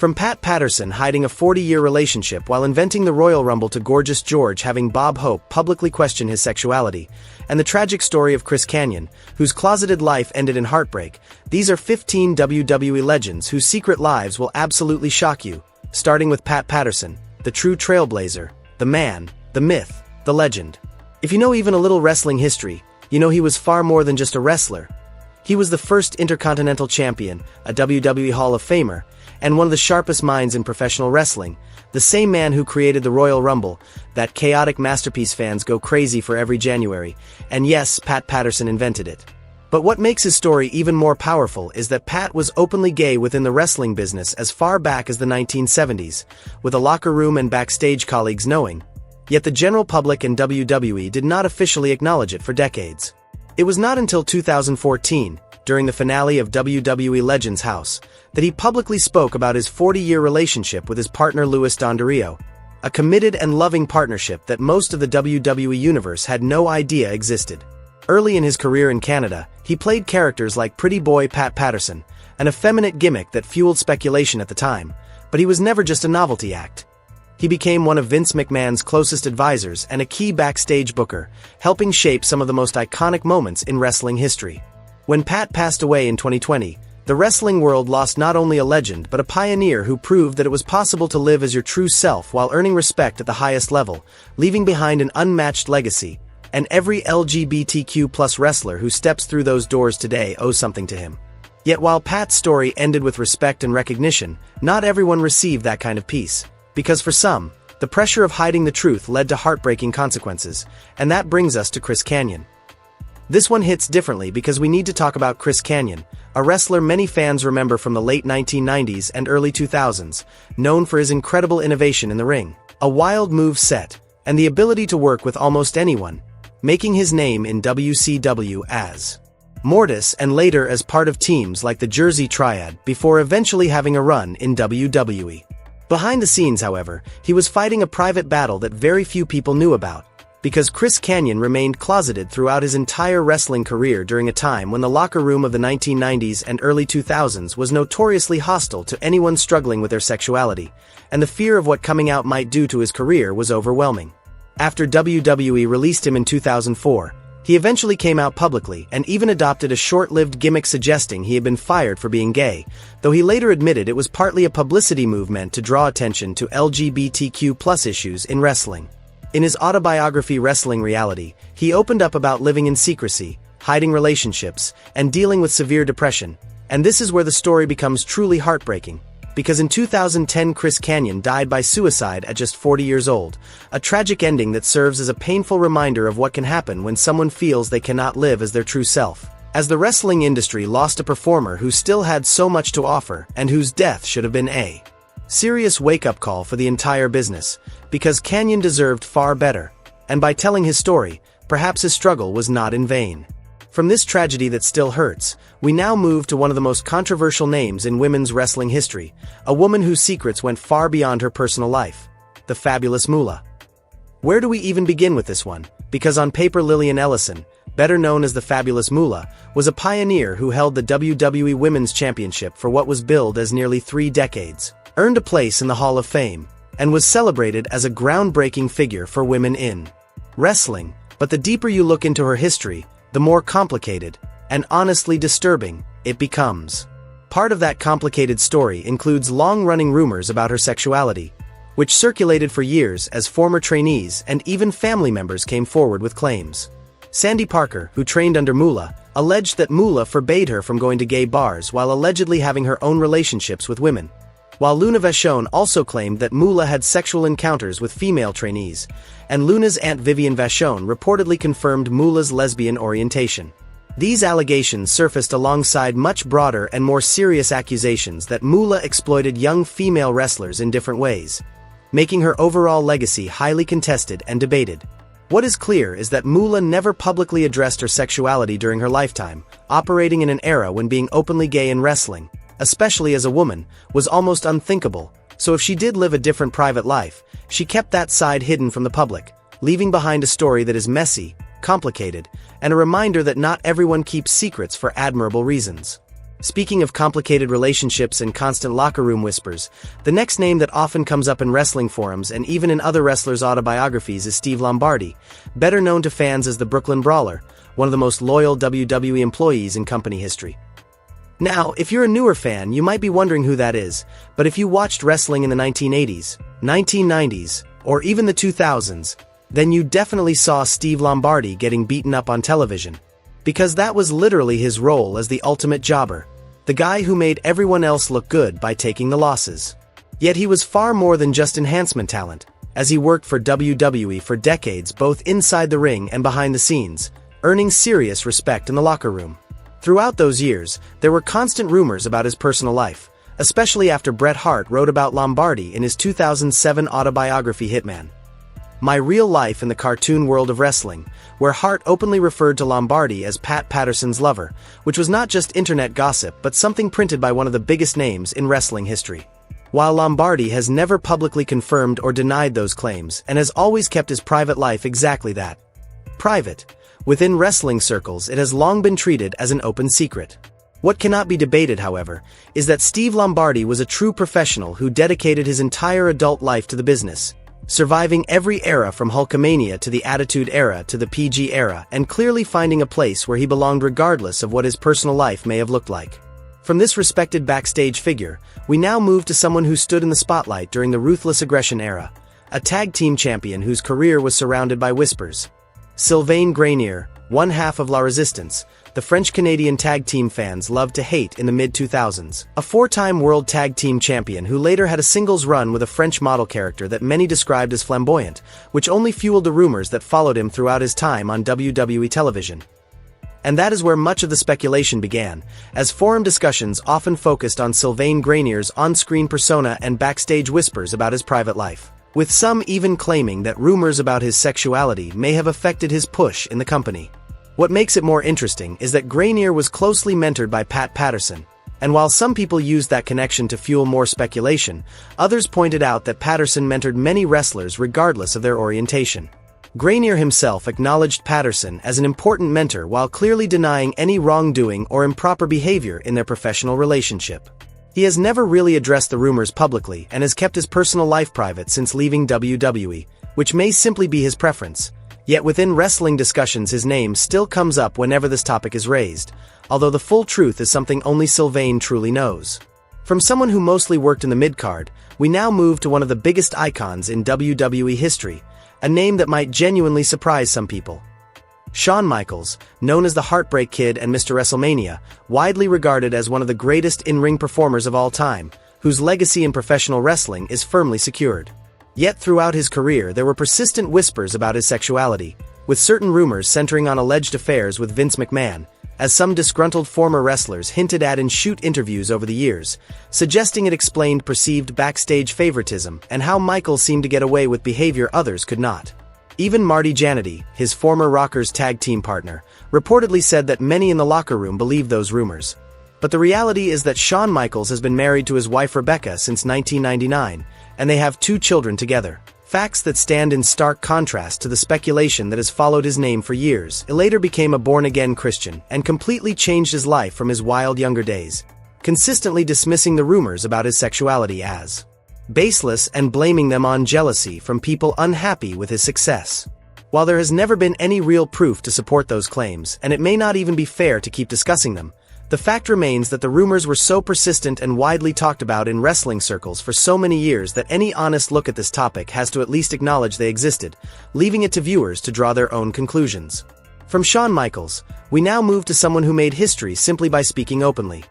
From Pat Patterson hiding a 40-year relationship while inventing the Royal Rumble to Gorgeous George having Bob Hope publicly question his sexuality, and the tragic story of Chris Kanyon, whose closeted life ended in heartbreak, these are 15 WWE legends whose secret lives will absolutely shock you, starting with Pat Patterson, the true trailblazer, the man, the myth, the legend. If you know even a little wrestling history, you know he was far more than just a wrestler. He was the first Intercontinental Champion, a WWE Hall of Famer, and one of the sharpest minds in professional wrestling, the same man who created the Royal Rumble, that chaotic masterpiece fans go crazy for every January, and yes, Pat Patterson invented it. But what makes his story even more powerful is that Pat was openly gay within the wrestling business as far back as the 1970s, with a locker room and backstage colleagues knowing. Yet the general public and WWE did not officially acknowledge it for decades. It was not until 2014, during the finale of WWE Legends House, that he publicly spoke about his 40-year relationship with his partner Luis Don Rio, a committed and loving partnership that most of the WWE universe had no idea existed. Early in his career in Canada, he played characters like Pretty Boy Pat Patterson, an effeminate gimmick that fueled speculation at the time, but he was never just a novelty act. He became one of Vince McMahon's closest advisors and a key backstage booker, helping shape some of the most iconic moments in wrestling history. When Pat passed away in 2020, the wrestling world lost not only a legend but a pioneer who proved that it was possible to live as your true self while earning respect at the highest level, leaving behind an unmatched legacy, and every LGBTQ+ wrestler who steps through those doors today owes something to him. Yet while Pat's story ended with respect and recognition, not everyone received that kind of peace. Because for some, the pressure of hiding the truth led to heartbreaking consequences, and that brings us to Chris Kanyon. This one hits differently because we need to talk about Chris Kanyon, a wrestler many fans remember from the late 1990s and early 2000s, known for his incredible innovation in the ring, a wild move set, and the ability to work with almost anyone, making his name in WCW as Mortis and later as part of teams like the Jersey Triad before eventually having a run in WWE. Behind the scenes, however, he was fighting a private battle that very few people knew about, because Chris Kanyon remained closeted throughout his entire wrestling career during a time when the locker room of the 1990s and early 2000s was notoriously hostile to anyone struggling with their sexuality, and the fear of what coming out might do to his career was overwhelming. After WWE released him in 2004, he eventually came out publicly and even adopted a short-lived gimmick suggesting he had been fired for being gay, though he later admitted it was partly a publicity move meant to draw attention to LGBTQ+ issues in wrestling. In his autobiography Wrestling Reality, he opened up about living in secrecy, hiding relationships, and dealing with severe depression, and this is where the story becomes truly heartbreaking. Because in 2010 Chris Kanyon died by suicide at just 40 years old, a tragic ending that serves as a painful reminder of what can happen when someone feels they cannot live as their true self. As the wrestling industry lost a performer who still had so much to offer and whose death should have been a serious wake-up call for the entire business, because Kanyon deserved far better, and by telling his story, perhaps his struggle was not in vain. From this tragedy that still hurts, we now move to one of the most controversial names in women's wrestling history, a woman whose secrets went far beyond her personal life, the fabulous Moolah. Where do we even begin with this one? Because on paper Lillian Ellison, better known as the fabulous Moolah, was a pioneer who held the WWE Women's Championship for what was billed as nearly 3 decades, earned a place in the Hall of Fame, and was celebrated as a groundbreaking figure for women in wrestling. But the deeper you look into her history, the more complicated, and honestly disturbing, it becomes. Part of that complicated story includes long-running rumors about her sexuality, which circulated for years as former trainees and even family members came forward with claims. Sandy Parker, who trained under Moolah, alleged that Moolah forbade her from going to gay bars while allegedly having her own relationships with women, while Luna Vachon also claimed that Moolah had sexual encounters with female trainees, and Luna's aunt Vivian Vachon reportedly confirmed Moolah's lesbian orientation. These allegations surfaced alongside much broader and more serious accusations that Moolah exploited young female wrestlers in different ways, making her overall legacy highly contested and debated. What is clear is that Moolah never publicly addressed her sexuality during her lifetime, operating in an era when being openly gay in wrestling, especially as a woman, was almost unthinkable, so if she did live a different private life, she kept that side hidden from the public, leaving behind a story that is messy, complicated, and a reminder that not everyone keeps secrets for admirable reasons. Speaking of complicated relationships and constant locker room whispers, the next name that often comes up in wrestling forums and even in other wrestlers' autobiographies is Steve Lombardi, better known to fans as the Brooklyn Brawler, one of the most loyal WWE employees in company history. Now, if you're a newer fan, you might be wondering who that is, but if you watched wrestling in the 1980s, 1990s, or even the 2000s, then you definitely saw Steve Lombardi getting beaten up on television. Because that was literally his role as the ultimate jobber, the guy who made everyone else look good by taking the losses. Yet he was far more than just enhancement talent, as he worked for WWE for decades both inside the ring and behind the scenes, earning serious respect in the locker room. Throughout those years, there were constant rumors about his personal life, especially after Bret Hart wrote about Lombardi in his 2007 autobiography Hitman: My Real Life in the Cartoon World of Wrestling, where Hart openly referred to Lombardi as Pat Patterson's lover, which was not just internet gossip but something printed by one of the biggest names in wrestling history. While Lombardi has never publicly confirmed or denied those claims and has always kept his private life exactly that: private, within wrestling circles it has long been treated as an open secret. What cannot be debated, however, is that Steve Lombardi was a true professional who dedicated his entire adult life to the business, surviving every era from Hulkamania to the Attitude Era to the PG era, and clearly finding a place where he belonged regardless of what his personal life may have looked like. From this respected backstage figure, we now move to someone who stood in the spotlight during the Ruthless Aggression era, a tag team champion whose career was surrounded by whispers. Sylvain Grenier, one half of La Resistance, the French-Canadian tag team fans loved to hate in the mid-2000s. A four-time world tag team champion who later had a singles run with a French model character that many described as flamboyant, which only fueled the rumors that followed him throughout his time on WWE television. And that is where much of the speculation began, as forum discussions often focused on Sylvain Grenier's on-screen persona and backstage whispers about his private life, with some even claiming that rumors about his sexuality may have affected his push in the company. What makes it more interesting is that Grenier was closely mentored by Pat Patterson, and while some people used that connection to fuel more speculation, others pointed out that Patterson mentored many wrestlers regardless of their orientation. Grenier himself acknowledged Patterson as an important mentor while clearly denying any wrongdoing or improper behavior in their professional relationship. He has never really addressed the rumors publicly and has kept his personal life private since leaving WWE, which may simply be his preference. Yet within wrestling discussions his name still comes up whenever this topic is raised, although the full truth is something only Sylvain truly knows. From someone who mostly worked in the mid-card, we now move to one of the biggest icons in WWE history, a name that might genuinely surprise some people. Shawn Michaels, known as the Heartbreak Kid and Mr. WrestleMania, widely regarded as one of the greatest in-ring performers of all time, whose legacy in professional wrestling is firmly secured. Yet throughout his career there were persistent whispers about his sexuality, with certain rumors centering on alleged affairs with Vince McMahon, as some disgruntled former wrestlers hinted at in shoot interviews over the years, suggesting it explained perceived backstage favoritism and how Michaels seemed to get away with behavior others could not. Even Marty Jannetty, his former Rockers tag team partner, reportedly said that many in the locker room believed those rumors. But the reality is that Shawn Michaels has been married to his wife Rebecca since 1999, and they have 2 children together. Facts that stand in stark contrast to the speculation that has followed his name for years. He later became a born-again Christian and completely changed his life from his wild younger days, consistently dismissing the rumors about his sexuality as baseless and blaming them on jealousy from people unhappy with his success. While there has never been any real proof to support those claims, and it may not even be fair to keep discussing them, the fact remains that the rumors were so persistent and widely talked about in wrestling circles for so many years that any honest look at this topic has to at least acknowledge they existed, leaving it to viewers to draw their own conclusions. From Shawn Michaels, we now move to someone who made history simply by speaking openly.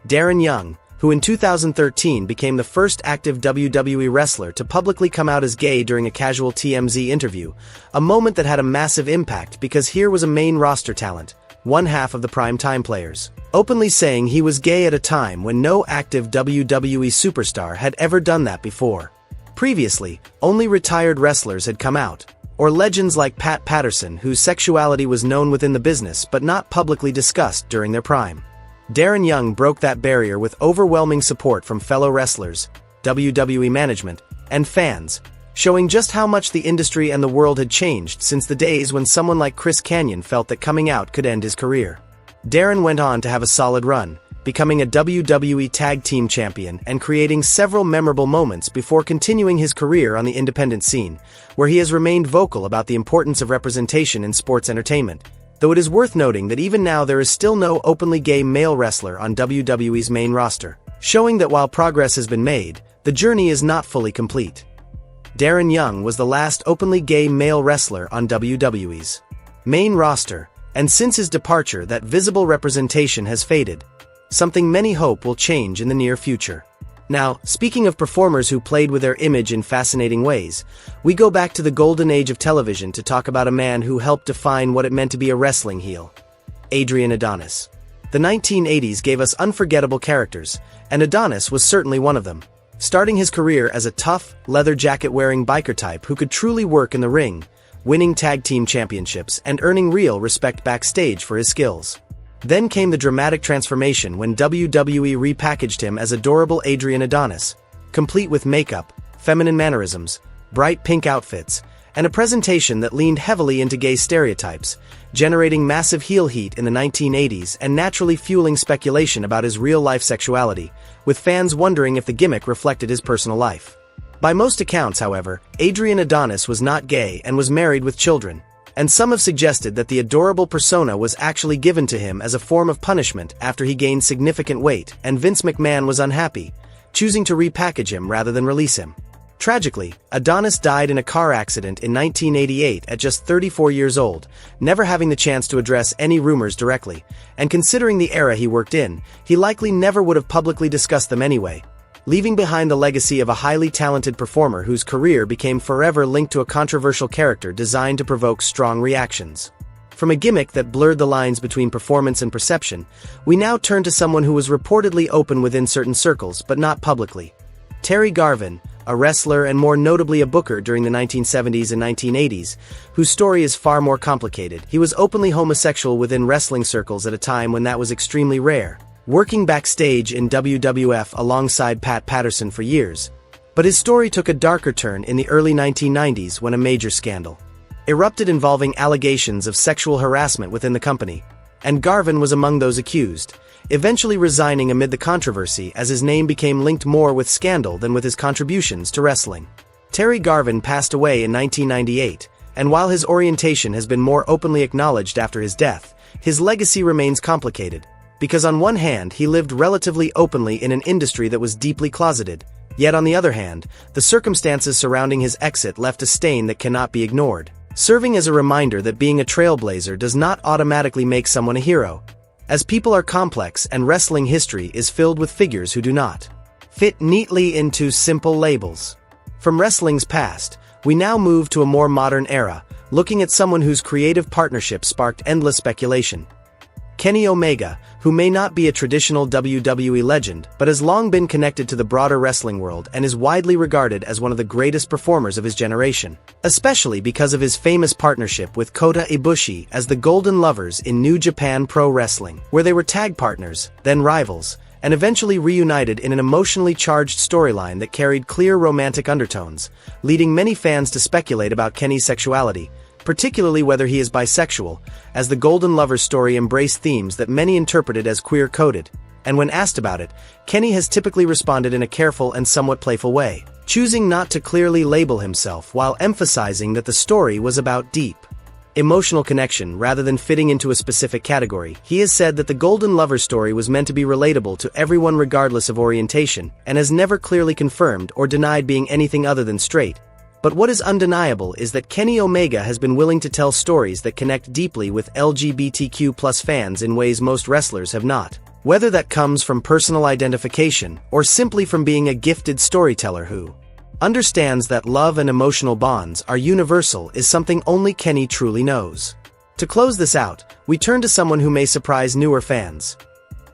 Darren Young, who in 2013 became the first active WWE wrestler to publicly come out as gay during a casual TMZ interview, a moment that had a massive impact because here was a main roster talent, one half of the prime time players, openly saying he was gay at a time when no active WWE superstar had ever done that before. Previously, only retired wrestlers had come out, or legends like Pat Patterson whose sexuality was known within the business but not publicly discussed during their prime. Darren Young broke that barrier with overwhelming support from fellow wrestlers, WWE management, and fans, showing just how much the industry and the world had changed since the days when someone like Chris Kanyon felt that coming out could end his career. Darren went on to have a solid run, becoming a WWE Tag Team Champion and creating several memorable moments before continuing his career on the independent scene, where he has remained vocal about the importance of representation in sports entertainment. Though it is worth noting that even now there is still no openly gay male wrestler on WWE's main roster, showing that while progress has been made, the journey is not fully complete. Darren Young was the last openly gay male wrestler on WWE's main roster, and since his departure that visible representation has faded, something many hope will change in the near future. Now, speaking of performers who played with their image in fascinating ways, we go back to the golden age of television to talk about a man who helped define what it meant to be a wrestling heel: Adrian Adonis. The 1980s gave us unforgettable characters, and Adonis was certainly one of them. Starting his career as a tough, leather jacket-wearing biker type who could truly work in the ring, winning tag team championships and earning real respect backstage for his skills. Then came the dramatic transformation when WWE repackaged him as adorable Adrian Adonis, complete with makeup, feminine mannerisms, bright pink outfits, and a presentation that leaned heavily into gay stereotypes, generating massive heel heat in the 1980s and naturally fueling speculation about his real-life sexuality, with fans wondering if the gimmick reflected his personal life. By most accounts, however, Adrian Adonis was not gay and was married with children, and some have suggested that the adorable persona was actually given to him as a form of punishment after he gained significant weight and Vince McMahon was unhappy, choosing to repackage him rather than release him. Tragically, Adonis died in a car accident in 1988 at just 34 years old, never having the chance to address any rumors directly, and considering the era he worked in, he likely never would have publicly discussed them anyway, leaving behind the legacy of a highly talented performer whose career became forever linked to a controversial character designed to provoke strong reactions. From a gimmick that blurred the lines between performance and perception, we now turn to someone who was reportedly open within certain circles but not publicly. Terry Garvin, a wrestler and more notably a booker during the 1970s and 1980s, whose story is far more complicated. He was openly homosexual within wrestling circles at a time when that was extremely rare, working backstage in WWF alongside Pat Patterson for years. But his story took a darker turn in the early 1990s when a major scandal erupted involving allegations of sexual harassment within the company, and Garvin was among those accused, eventually resigning amid the controversy as his name became linked more with scandal than with his contributions to wrestling. Terry Garvin passed away in 1998, and while his orientation has been more openly acknowledged after his death, his legacy remains complicated, because on one hand he lived relatively openly in an industry that was deeply closeted, yet on the other hand, the circumstances surrounding his exit left a stain that cannot be ignored, serving as a reminder that being a trailblazer does not automatically make someone a hero, as people are complex and wrestling history is filled with figures who do not fit neatly into simple labels. From wrestling's past, we now move to a more modern era, looking at someone whose creative partnership sparked endless speculation. Kenny Omega, who may not be a traditional WWE legend but has long been connected to the broader wrestling world and is widely regarded as one of the greatest performers of his generation, especially because of his famous partnership with Kota Ibushi as the Golden Lovers in New Japan Pro Wrestling, where they were tag partners, then rivals, and eventually reunited in an emotionally charged storyline that carried clear romantic undertones, leading many fans to speculate about Kenny's sexuality, particularly whether he is bisexual, as the Golden Lovers story embraced themes that many interpreted as queer-coded, and when asked about it, Kenny has typically responded in a careful and somewhat playful way, choosing not to clearly label himself while emphasizing that the story was about deep, emotional connection rather than fitting into a specific category. He has said that the Golden Lovers story was meant to be relatable to everyone regardless of orientation, and has never clearly confirmed or denied being anything other than straight. But what is undeniable is that Kenny Omega has been willing to tell stories that connect deeply with LGBTQ+ fans in ways most wrestlers have not. Whether that comes from personal identification or simply from being a gifted storyteller who understands that love and emotional bonds are universal is something only Kenny truly knows. To close this out, we turn to someone who may surprise newer fans.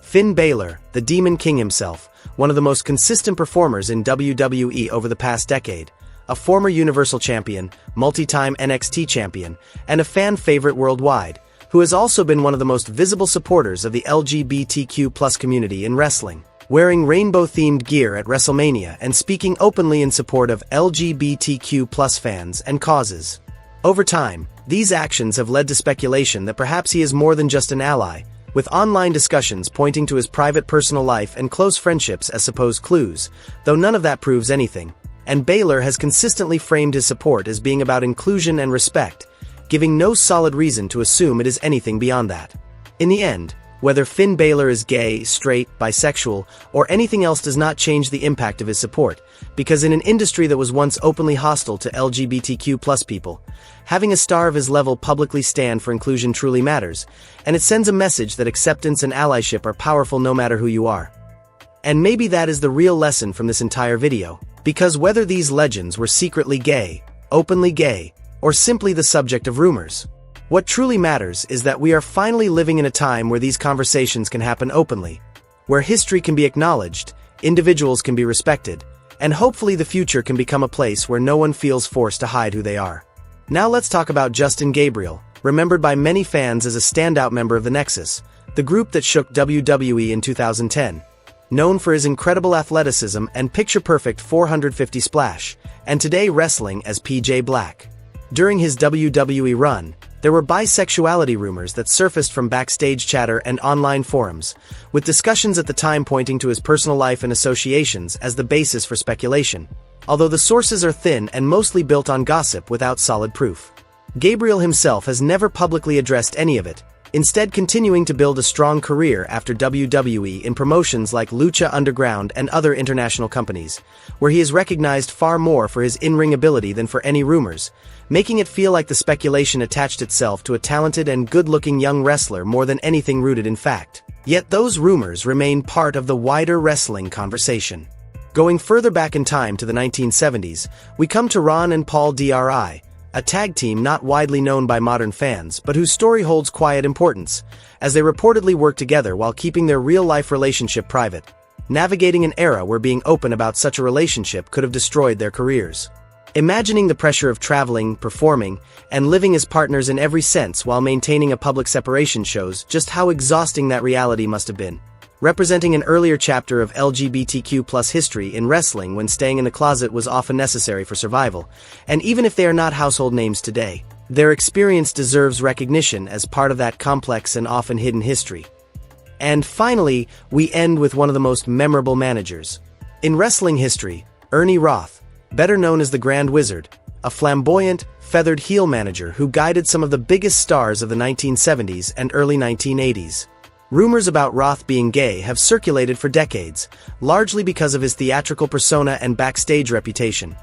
Finn Balor, the Demon King himself, one of the most consistent performers in WWE over the past decade, a former Universal Champion, multi-time NXT Champion, and a fan favorite worldwide, who has also been one of the most visible supporters of the LGBTQ+ community in wrestling, wearing rainbow-themed gear at WrestleMania and speaking openly in support of LGBTQ+ fans and causes. Over time, these actions have led to speculation that perhaps he is more than just an ally, with online discussions pointing to his private personal life and close friendships as supposed clues, though none of that proves anything. And Baylor has consistently framed his support as being about inclusion and respect, giving no solid reason to assume it is anything beyond that. In the end, whether Finn Baylor is gay, straight, bisexual, or anything else does not change the impact of his support, because in an industry that was once openly hostile to LGBTQ+ people, having a star of his level publicly stand for inclusion truly matters, and it sends a message that acceptance and allyship are powerful no matter who you are. And maybe that is the real lesson from this entire video, because whether these legends were secretly gay, openly gay, or simply the subject of rumors, what truly matters is that we are finally living in a time where these conversations can happen openly, where history can be acknowledged, individuals can be respected, and hopefully the future can become a place where no one feels forced to hide who they are. Now let's talk about Justin Gabriel, remembered by many fans as a standout member of the Nexus, the group that shook WWE in 2010. Known for his incredible athleticism and picture-perfect 450 splash, and today wrestling as PJ Black. During his WWE run, there were bisexuality rumors that surfaced from backstage chatter and online forums, with discussions at the time pointing to his personal life and associations as the basis for speculation, although the sources are thin and mostly built on gossip without solid proof. Gabriel himself has never publicly addressed any of it, instead continuing to build a strong career after WWE in promotions like Lucha Underground and other international companies, where he is recognized far more for his in-ring ability than for any rumors, making it feel like the speculation attached itself to a talented and good-looking young wrestler more than anything rooted in fact. Yet those rumors remain part of the wider wrestling conversation. Going further back in time to the 1970s, we come to Ron and Paul DRI, a tag team not widely known by modern fans but whose story holds quiet importance, as they reportedly worked together while keeping their real-life relationship private, navigating an era where being open about such a relationship could have destroyed their careers. Imagining the pressure of traveling, performing, and living as partners in every sense while maintaining a public separation shows just how exhausting that reality must have been. Representing an earlier chapter of LGBTQ+ history in wrestling when staying in the closet was often necessary for survival, and even if they are not household names today, their experience deserves recognition as part of that complex and often hidden history. And finally, we end with one of the most memorable managers. In wrestling history, Ernie Roth, better known as the Grand Wizard, a flamboyant, feathered heel manager who guided some of the biggest stars of the 1970s and early 1980s. Rumors about Roth being gay have circulated for decades, largely because of his theatrical persona and backstage reputation,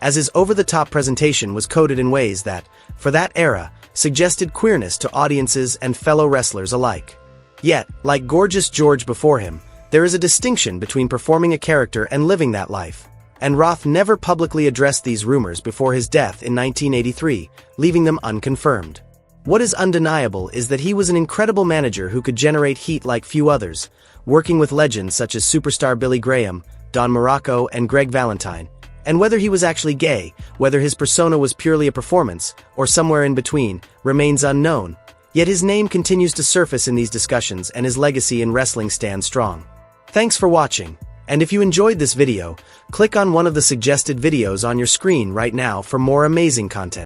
as his over-the-top presentation was coded in ways that, for that era, suggested queerness to audiences and fellow wrestlers alike. Yet, like Gorgeous George before him, there is a distinction between performing a character and living that life, and Roth never publicly addressed these rumors before his death in 1983, leaving them unconfirmed. What is undeniable is that he was an incredible manager who could generate heat like few others, working with legends such as superstar Billy Graham, Don Morocco, and Greg Valentine. And whether he was actually gay, whether his persona was purely a performance, or somewhere in between, remains unknown. Yet his name continues to surface in these discussions and his legacy in wrestling stands strong. Thanks for watching, and if you enjoyed this video, click on one of the suggested videos on your screen right now for more amazing content.